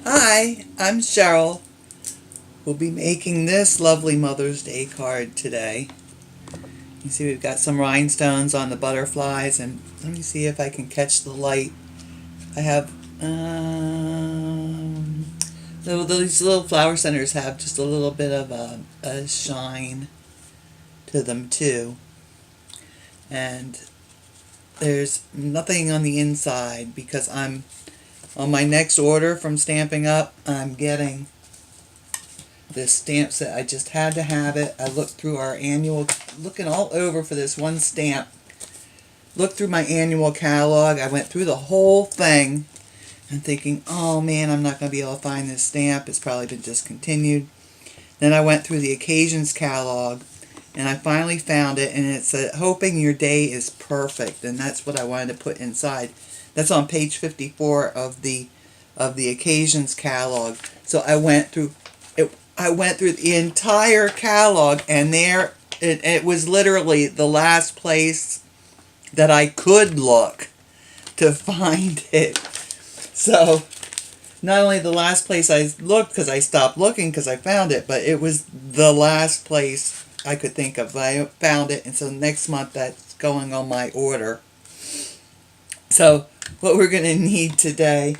Hi, I'm Cheryl. We'll be making this lovely Mother's Day card today. You see we've got some rhinestones on the butterflies, and let me see if I can catch the light. I have, these little flower centers have just a little bit of a shine to them too. And there's nothing on the inside because I'm on my next order from Stamping Up. I'm getting this stamp set. I just had to have it. I looked through our annual, looking all over for this one stamp. Looked through my annual catalog. I went through the whole thing and thinking, oh man, I'm not going to be able to find this stamp. It's probably been discontinued. Then I went through the occasions catalog and I finally found it, and it said, hoping your day is perfect. And that's what I wanted to put inside. That's on page 54 of the occasions catalog. So I went through the entire catalog, and there it was literally the last place that I could look to find it. So not only the last place I looked because I stopped looking because I found it, but it was the last place I could think of. I found it, and so next month that's going on my order. So what we're going to need today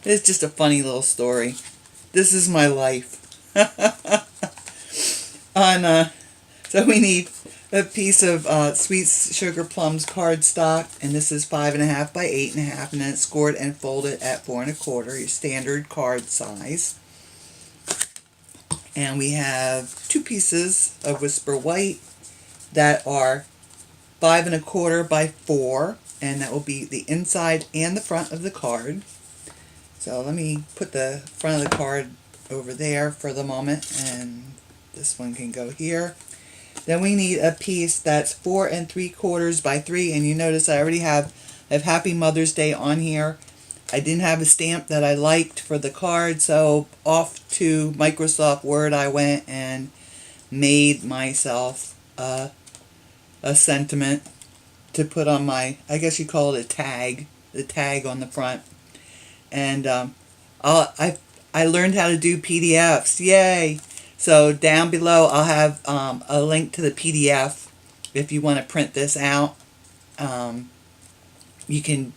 is just a funny little story. This is my life. So we need a piece of Sweet Sugarplum's cardstock, and this is 5.5 by 8.5, and then it's scored and folded at 4.25, your standard card size. And we have 2 pieces of Whisper White that are 5.25 by 4, and that will be the inside and the front of the card. So let me put the front of the card over there for the moment, and this one can go here. Then we need a piece that's 4.75 by 3, and you notice I already have Happy Mother's Day on here. I didn't have a stamp that I liked for the card, so off to Microsoft Word I went and made myself a sentiment to put on my, I guess you call it a tag, the tag on the front. And I learned how to do PDFs. Yay! So down below I'll have a link to the PDF if you want to print this out. You can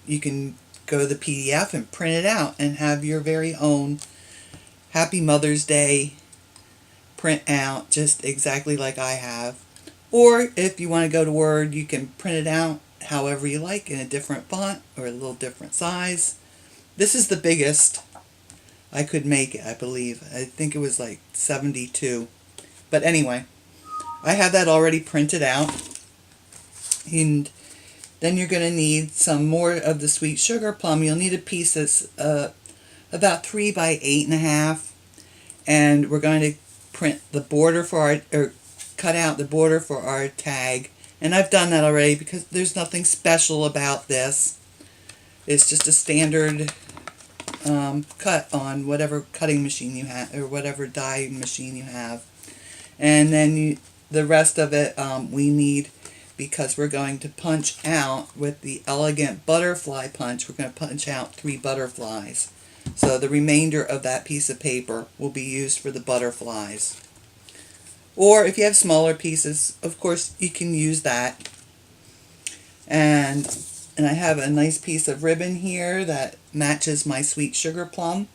go to the PDF and print it out and have your very own Happy Mother's Day print out, just exactly like I have. Or if you want to go to Word, you can print it out however you like, in a different font or a little different size. This is the biggest I could make it, I believe. I think it was like 72. But anyway, I have that already printed out. And then you're going to need some more of the Sweet Sugarplum. You'll need a piece that's about 3 by 8.5. And we're going to print the border for our, or cut out the border for our tag. And I've done that already because there's nothing special about this. It's just a standard cut on whatever cutting machine you have, or whatever die machine you have. And then the rest of it we need, because we're going to punch out with the elegant butterfly punch, we're going to punch out 3 butterflies. So the remainder of that piece of paper will be used for the butterflies. Or if you have smaller pieces, of course you can use that. And I have a nice piece of ribbon here that matches my Sweet Sugarplum,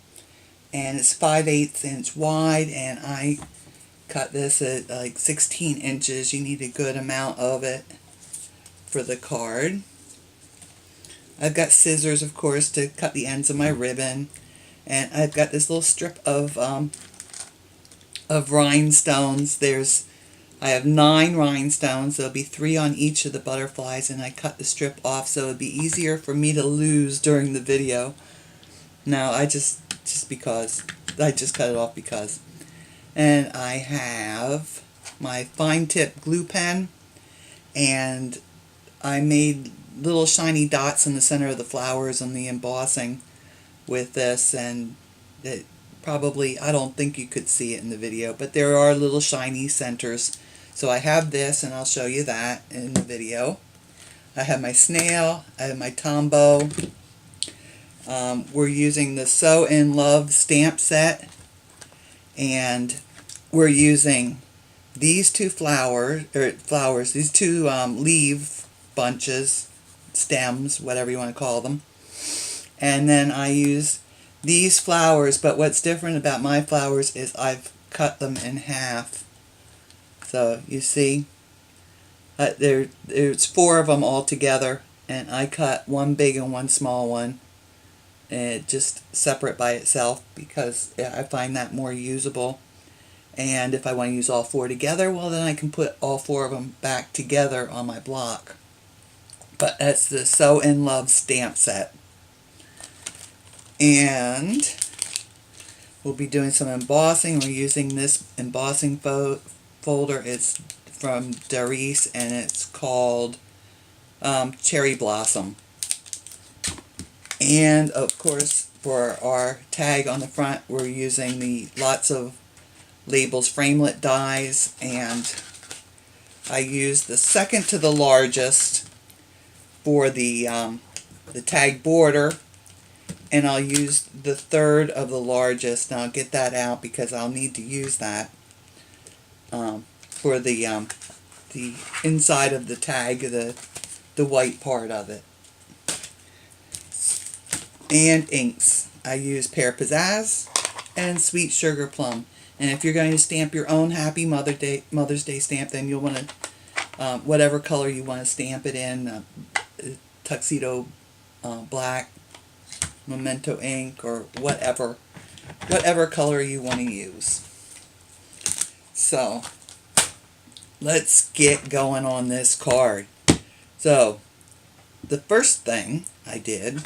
and it's 5/8 inch wide, and I cut this at like 16 inches. You need a good amount of it for the card. I've got scissors, of course, to cut the ends of my ribbon, and I've got this little strip of rhinestones. I have 9 rhinestones. There'll be 3 on each of the butterflies, and I cut the strip off so it'd be easier for me to lose during the video. No, I just because I just cut it off because. And I have my fine tip glue pen, and I made little shiny dots in the center of the flowers on the embossing with this, and it probably, I don't think you could see it in the video, but there are little shiny centers. So I have this, and I'll show you that in the video. I have my snail, I have my Tombow, We're using the So In Love stamp set, and we're using these two these two leaf bunches, stems, whatever you want to call them. And then I use these flowers, but what's different about my flowers is I've cut them in half. So you see, there's 4 of them all together, and I cut one big and one small one, and just separate by itself because I find that more usable. And if I want to use all 4 together, well, then I can put all 4 of them back together on my block. But that's the So In Love stamp set. And we'll be doing some embossing. We're using this embossing folder. It's from Darice, and it's called Cherry Blossom. And of course, for our tag on the front, we're using the lots of labels Framelit dies, and I used the second to the largest for the tag border, and I'll use the third of the largest, and I'll get that out because I'll need to use that for the inside of the tag, the white part of it. And inks. I use Pear Pizzaz and Sweet Sugarplum. And if you're going to stamp your own Happy Mother's Day stamp, then you'll want to, whatever color you want to stamp it in, Tuxedo Black Memento ink, or whatever color you want to use. So let's get going on this card. So the first thing I did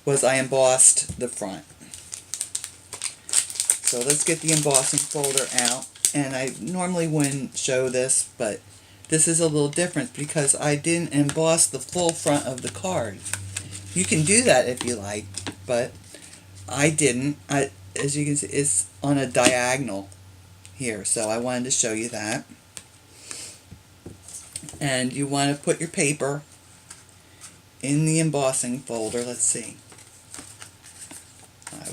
was I embossed the front. So let's get the embossing folder out. And I normally wouldn't show this, but this is a little different because I didn't emboss the full front of the card. You can do that if you like, but I didn't. As you can see, it's on a diagonal here, so I wanted to show you that. And you want to put your paper in the embossing folder. Let's see. I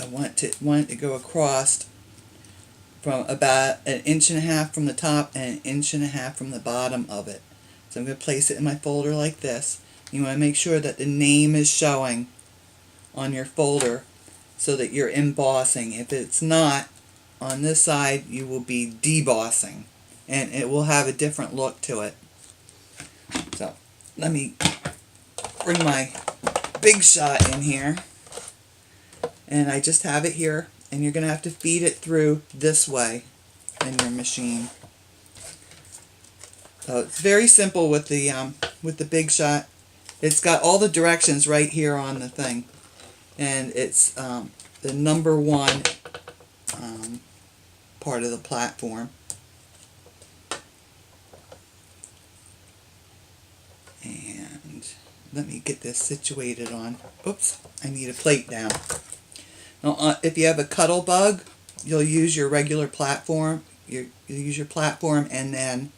want it to go across from about 1.5 inches from the top and 1.5 inches from the bottom of it. So I'm going to place it in my folder like this. You want to make sure that the name is showing on your folder so that you're embossing. If it's not, on this side you will be debossing, and it will have a different look to it. So let me bring my Big Shot in here, and I just have it here, and you're going to have to feed it through this way in your machine. So it's very simple with the Big Shot. It's got all the directions right here on the thing, and it's the number 1 part of the platform. And let me get this situated on. Oops, I need a plate down. Now, if you have a Cuttlebug, you'll use your regular platform. You use your platform and then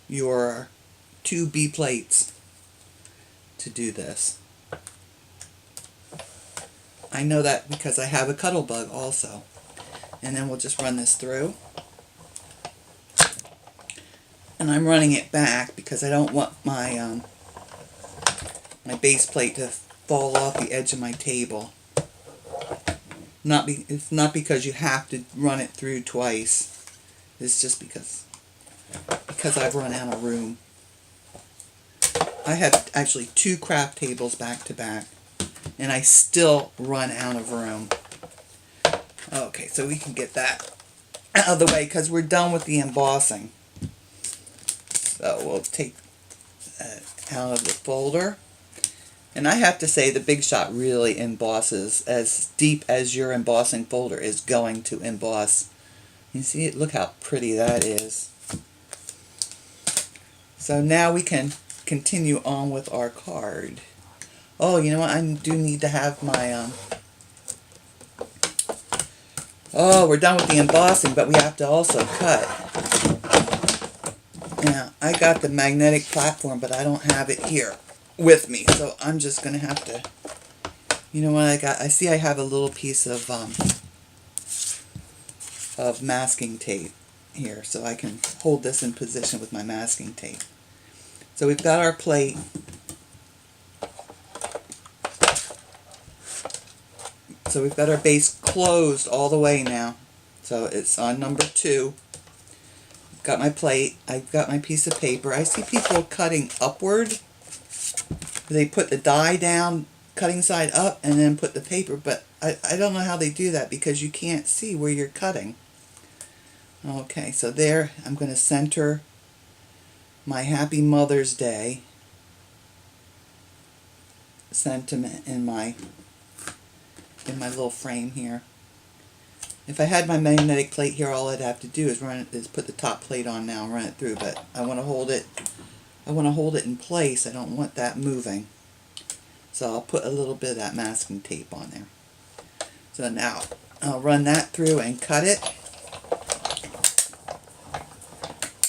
your 2 B plates to do this. I know that because I have a Cuttlebug also. And then we'll just run this through. And I'm running it back because I don't want my my base plate to fall off the edge of my table. It's not because you have to run it through twice. It's just because I've run out of room. I have actually 2 craft tables back to back, and I still run out of room. Okay, so we can get that out of the way because we're done with the embossing. So we'll take that out of the folder. And I have to say the Big Shot really embosses as deep as your embossing folder is going to emboss. You see it? Look how pretty that is. So now we can continue on with our card. Oh, you know what? I do need to have my oh, we're done with the embossing, but we have to also cut. Now, I got the magnetic platform, but I don't have it here with me, so I'm just going to have to, you know what I got? I see I have a little piece of masking tape here, so I can hold this in position with my masking tape. So we've got our plate. So we've got our base closed all the way now. So it's on number 2. Got my plate. I've got my piece of paper. I see people cutting upward. They put the die down, cutting side up, and then put the paper, but I don't know how they do that because you can't see where you're cutting. Okay, so there I'm going to center my Happy Mother's Day sentiment in my little frame here. If I had my magnetic plate here, all I'd have to do is put the top plate on now and run it through, but I want to hold it in place. I don't want that moving. So I'll put a little bit of that masking tape on there. So now I'll run that through and cut it.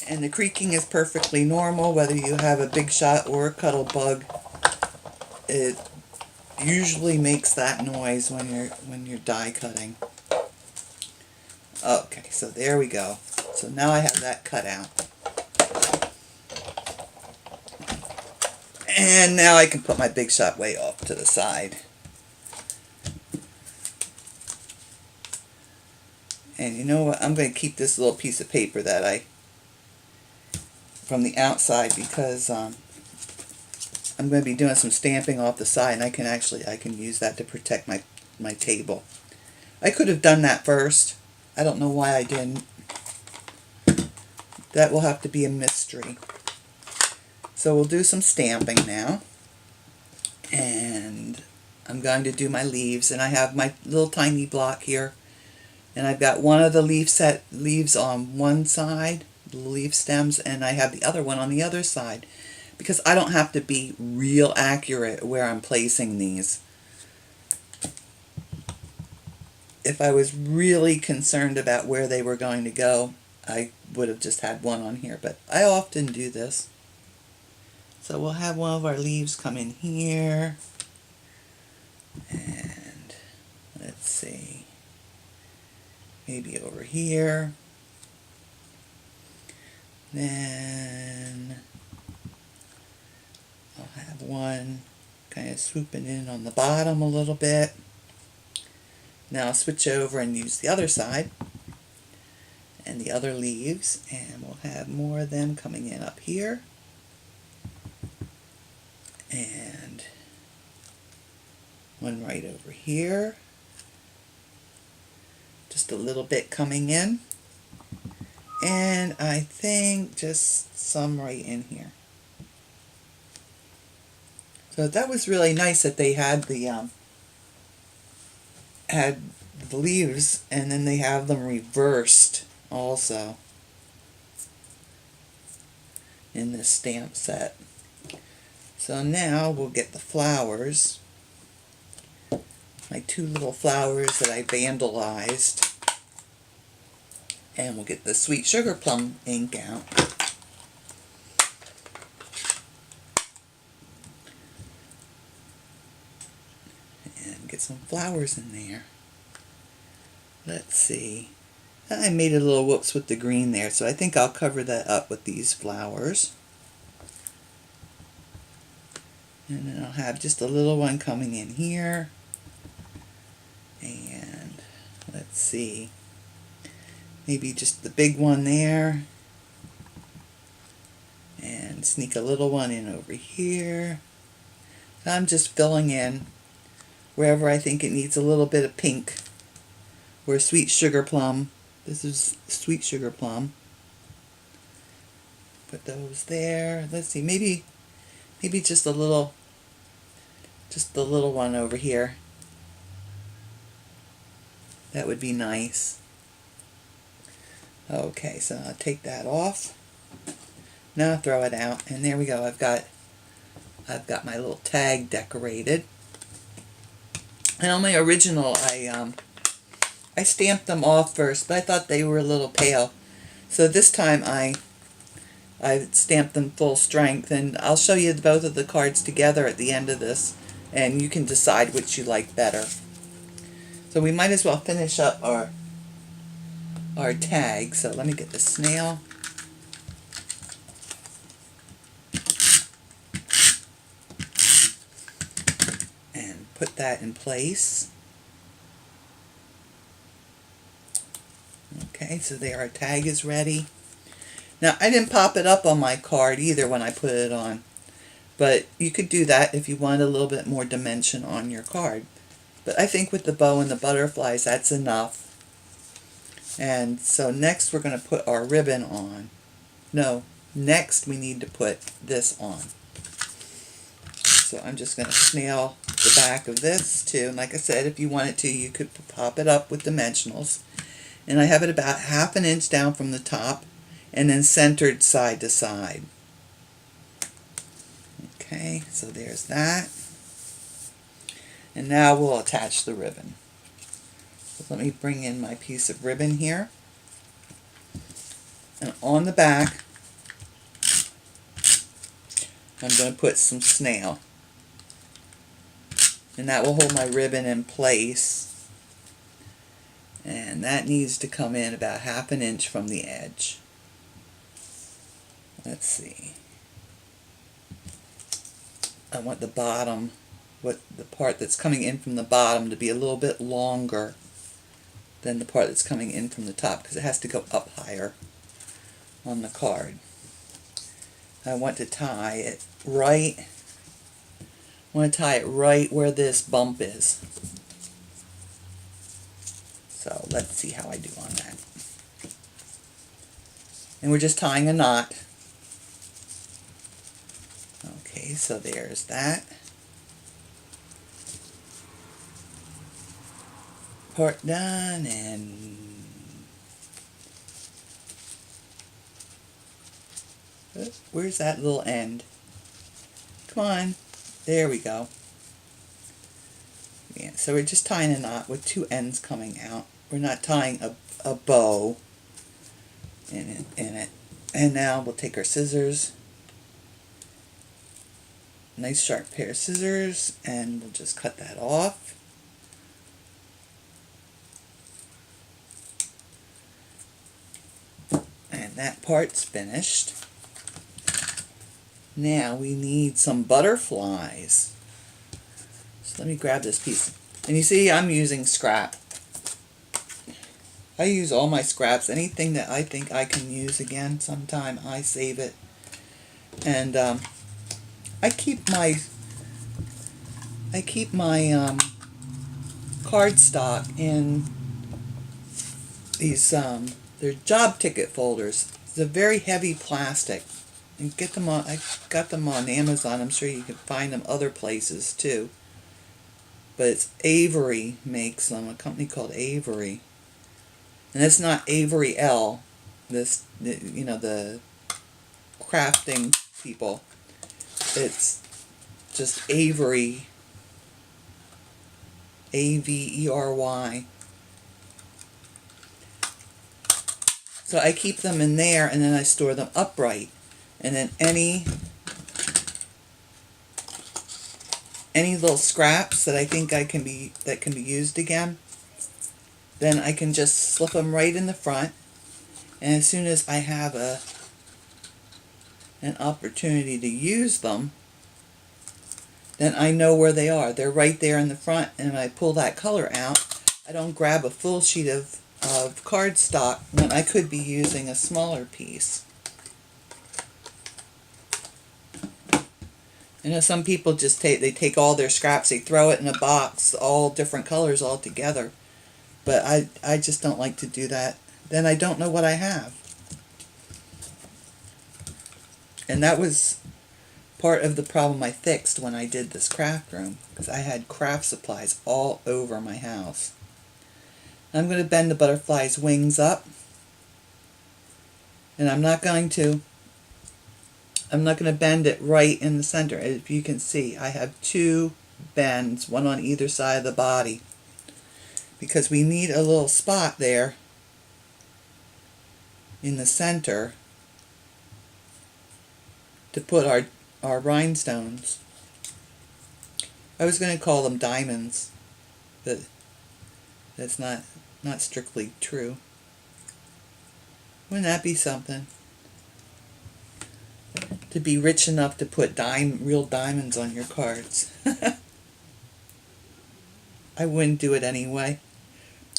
And the creaking is perfectly normal, whether you have a Big Shot or a Cuttlebug. It usually makes that noise when you're die cutting. Okay, so there we go. So now I have that cut out. And now I can put my Big Shot way off to the side. And you know what? I'm going to keep this little piece of paper that from the outside, because I'm going to be doing some stamping off the side, and I can use that to protect my table. I could have done that first. I don't know why I didn't. That will have to be a mystery. So we'll do some stamping now. And I'm going to do my leaves, and I have my little tiny block here. And I've got one of the leaves on one side, the leaf stems, and I have the other one on the other side, because I don't have to be real accurate where I'm placing these. If I was really concerned about where they were going to go, I would have just had one on here, but I often do this. So we'll have one of our leaves come in here, and let's see, maybe over here. Then I'll have one kind of swooping in on the bottom a little bit. Now I'll switch over and use the other side and the other leaves, and we'll have more of them coming in up here. And one right over here. Just a little bit coming in. And I think just some right in here. So that was really nice that they had the leaves, and then they have them reversed also in this stamp set. So now we'll get the flowers, my 2 little flowers that I vandalized, and we'll get the Sweet Sugarplum ink out. And get some flowers in there. Let's see. I made a little whoops with the green there, so I think I'll cover that up with these flowers. And then I'll have just a little one coming in here. And let's see. Maybe just the big one there. And sneak a little one in over here. So I'm just filling in wherever I think it needs a little bit of pink. Or Sweet Sugarplum. This is Sweet Sugarplum. Put those there. Let's see, maybe just a little one over here. That would be nice. Okay, so I'll take that off. Now I'll throw it out, and there we go. I've got my little tag decorated. And on my original, I stamped them off first, but I thought they were a little pale. So this time I I've stamped them full strength, and I'll show you both of the cards together at the end of this, and you can decide which you like better. So we might as well finish up our tag. So let me get the snail. And put that in place. Okay, so there, our tag is ready. Now, I didn't pop it up on my card either when I put it on, but you could do that if you want a little bit more dimension on your card. But I think with the bow and the butterflies, that's enough. And so next we're going to put our ribbon on. No, next we need to put this on. So I'm just going to snail the back of this too. And like I said, if you wanted to, you could pop it up with dimensionals. And I have it about 1/2 inch down from the top and then centered side to side. Okay, so there's that. And now we'll attach the ribbon. So let me bring in my piece of ribbon here. And on the back, I'm going to put some snail. And that will hold my ribbon in place. And that needs to come in about 1/2 inch from the edge. Let's see. I want the bottom, the part that's coming in from the bottom to be a little bit longer than the part that's coming in from the top, because it has to go up higher on the card. I want to tie it right. I want to tie it right where this bump is. So let's see how I do on that. And we're just tying a knot. Okay, so there's that. Part done, and where's that little end? Come on. There we go. Yeah, so we're just tying a knot with 2 ends coming out. We're not tying a bow in it. And now we'll take our scissors. Nice sharp pair of scissors, and we'll just cut that off. And that part's finished. Now we need some butterflies. So let me grab this piece. And you see I'm using scrap. I use all my scraps. Anything that I think I can use again sometime, I save it. And I keep my cardstock in these they're job ticket folders. It's a very heavy plastic. You get them on. I got them on Amazon. I'm sure you can find them other places too. But it's Avery makes them. A company called Avery, and it's not Avery L. This, you know, the crafting people. It's just Avery, Avery. So I keep them in there, and then I store them upright. And then any little scraps that I think that can be used again, then I can just slip them right in the front. And as soon as I have an opportunity to use them, then I know where they are. They're right there in the front, and when I pull that color out, I don't grab a full sheet of cardstock when I could be using a smaller piece. You know, some people just take all their scraps, they throw it in a box, all different colors all together. But I just don't like to do that. Then I don't know what I have. And that was part of the problem I fixed when I did this craft room, because I had craft supplies all over my house. I'm going to bend the butterfly's wings up, and I'm not going to bend it right in the center. As you can see, I have 2 bends, one on either side of the body, because we need a little spot there in the center to put our rhinestones. I was going to call them diamonds, but that's not strictly true. Wouldn't that be something? To be rich enough to put real diamonds on your cards. I wouldn't do it anyway.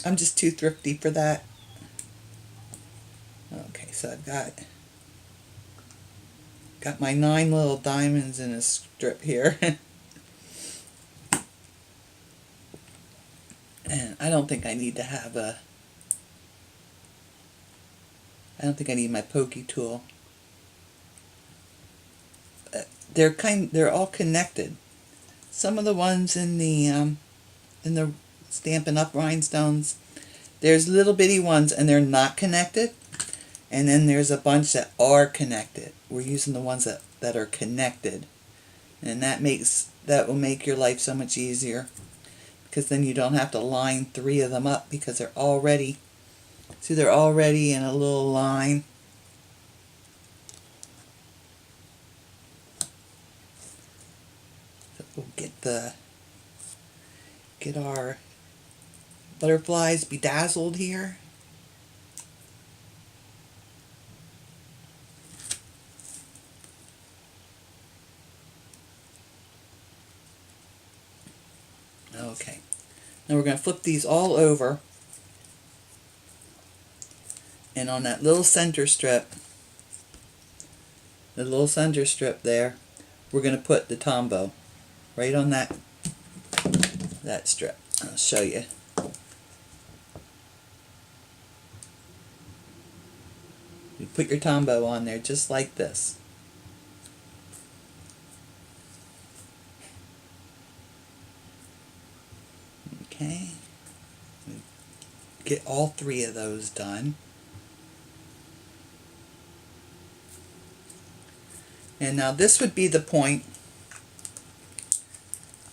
I'm just too thrifty for that. Okay, so I've got my 9 little diamonds in a strip here. And I don't think I need to have I don't think I need my pokey tool. They're all connected. Some of the ones in the Stampin' Up! Rhinestones, there's little bitty ones and they're not connected. And then there's a bunch that are connected. We're using the ones that are connected. And that will make your life so much easier. Because then you don't have to line 3 of them up because they're already, see, they're already in a little line. So we'll get our butterflies bedazzled here. Okay, now we're going to flip these all over, and on that little center strip, there, we're going to put the Tombow right on that strip. I'll show you. You put your Tombow on there just like this. Okay, get all 3 of those done. And now this would be the point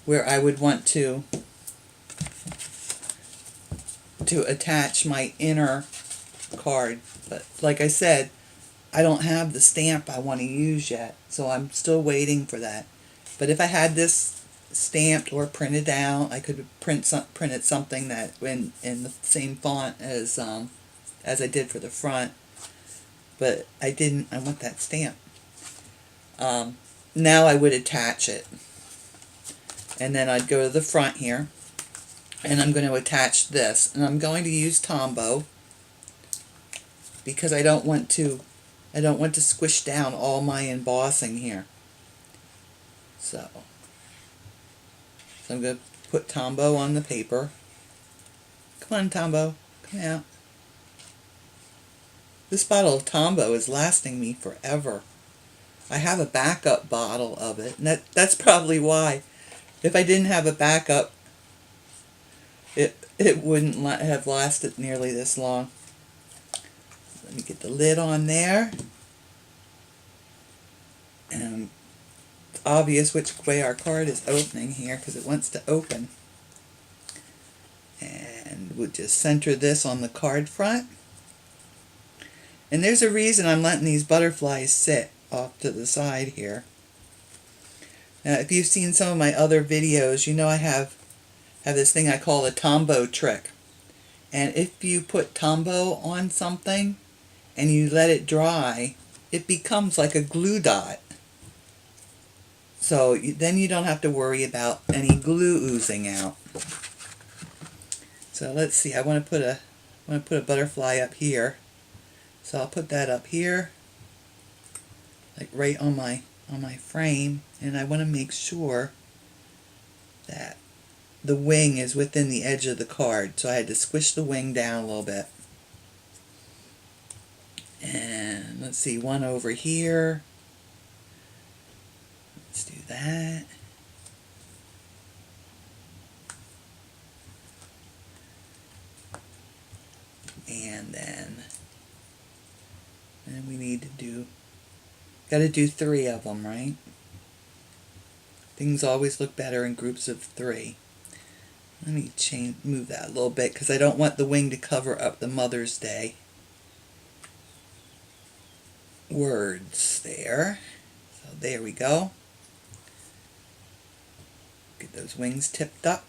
where I would want to attach my inner card. But like I said, I don't have the stamp I want to use yet, so I'm still waiting for that. But if I had this stamped or printed out, I could printed something that in the same font as I did for the front, but I didn't. I want that stamp. Now I would attach it, and then I'd go to the front here, and I'm going to attach this, and I'm going to use Tombow because I don't want to squish down all my embossing here. So I'm going to put Tombow on the paper. Come on, Tombow, come out. This bottle of Tombow is lasting me forever. I have a backup bottle of it, and that's probably why. If I didn't have a backup, it wouldn't have lasted nearly this long. Let me get the lid on there. And it's obvious which way our card is opening here because it wants to open. And we'll just center this on the card front. And there's a reason I'm letting these butterflies sit off to the side here. Now, if you've seen some of my other videos, you know I have this thing I call the Tombow trick. And if you put Tombow on something and you let it dry, it becomes like a glue dot. So then you don't have to worry about any glue oozing out. So let's see. I want to put a butterfly up here. So I'll put that up here, like right on my frame, and I want to make sure that the wing is within the edge of the card. So I had to squish the wing down a little bit. And let's see, one over here. Let's do that. And then we need to got to do 3 of them, right? Things always look better in groups of 3. Let me move that a little bit because I don't want the wing to cover up the Mother's Day words there. So So there we go. Get those wings tipped up.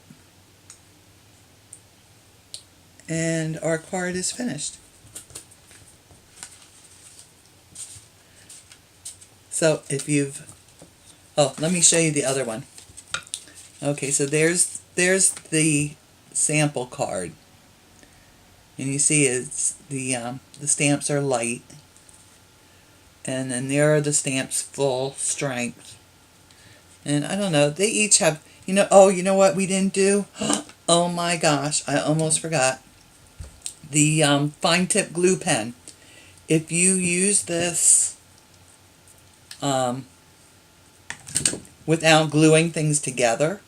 And our card is finished. So if you've, let me show you the other one. Okay, so there's the sample card. And you see it's the stamps are light. And then there are the stamps full strength. And I don't know, they each have, you know what we didn't do? Oh my gosh, I almost forgot. The fine tip glue pen. If you use this without gluing things together,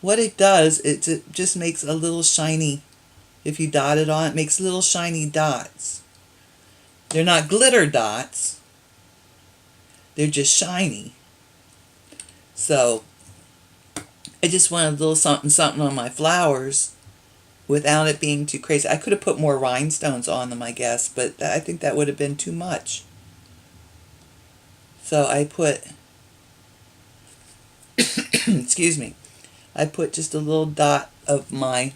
what it does, it just makes a little shiny, if you dot it on, it makes little shiny dots. They're not glitter dots, they're just shiny. So I just wanted a little something something on my flowers without it being too crazy. I could have put more rhinestones on them, I guess, but I think that would have been too much. So I put, excuse me, I put just a little dot of my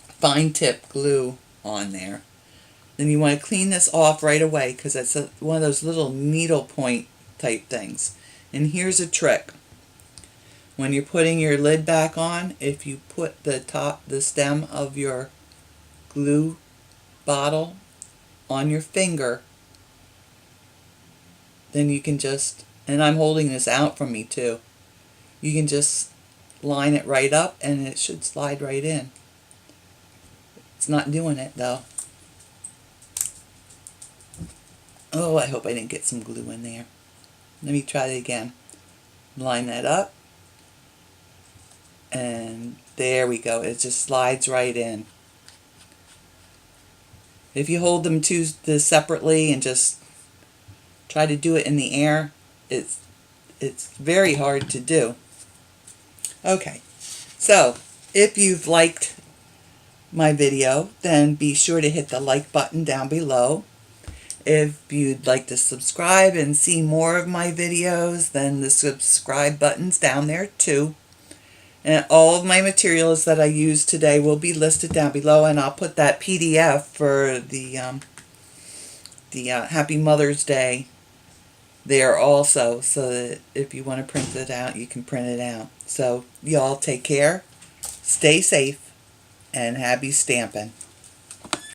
fine tip glue on there. Then you want to clean this off right away because it's one of those little needle point type things. And here's a trick. When you're putting your lid back on, if you put the stem of your glue bottle on your finger, then you can just, and I'm holding this out from me too, you can just line it right up and it should slide right in. It's not doing it though. Oh, I hope I didn't get some glue in there. Let me try it again. Line that up. And there we go. It just slides right in. If you hold them separately and just try to do it in the air, it's very hard to do. Okay, so if you've liked my video, then be sure to hit the like button down below. If you'd like to subscribe and see more of my videos, then the subscribe button's down there too. And all of my materials that I used today will be listed down below, and I'll put that PDF for the Happy Mother's Day there also, so that if you want to print it out, you can print it out. So y'all take care, stay safe, and happy stamping.